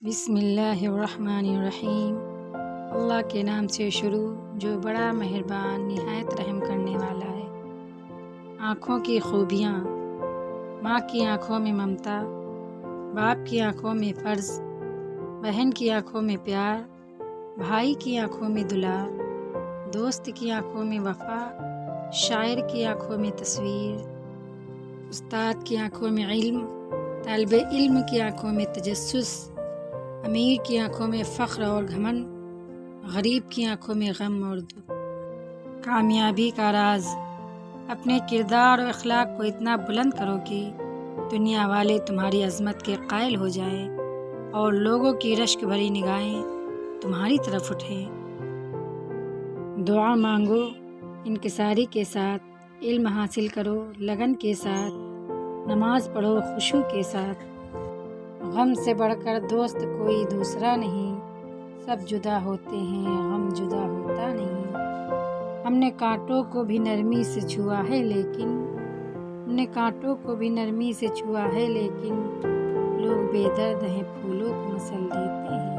بسم اللہ الرحمن الرحیم۔ اللہ کے نام سے شروع جو بڑا مہربان نہایت رحم کرنے والا ہے۔ آنکھوں کی خوبیاں۔ ماں کی آنکھوں میں ممتا، باپ کی آنکھوں میں فرض، بہن کی آنکھوں میں پیار، بھائی کی آنکھوں میں دلار، دوست کی آنکھوں میں وفا، شاعر کی آنکھوں میں تصویر، استاد کی آنکھوں میں علم، طالب علم کی آنکھوں میں تجسس، امیر کی آنکھوں میں فخر اور گھمنڈ، غریب کی آنکھوں میں غم اور دکھ۔ کامیابی کا راز۔ اپنے کردار اور اخلاق کو اتنا بلند کرو کہ دنیا والے تمہاری عظمت کے قائل ہو جائیں اور لوگوں کی رشک بھری نگاہیں تمہاری طرف اٹھیں۔ دعا مانگو انکساری کے ساتھ، علم حاصل کرو لگن کے ساتھ، نماز پڑھو خشوع کے ساتھ۔ غم سے بڑھ کر دوست کوئی دوسرا نہیں، سب جدا ہوتے ہیں غم جدا ہوتا نہیں۔ ہم نے کانٹوں کو بھی نرمی سے چھوا ہے لیکن لوگ بے درد ہیں پھولوں کو مسل دیتے ہیں۔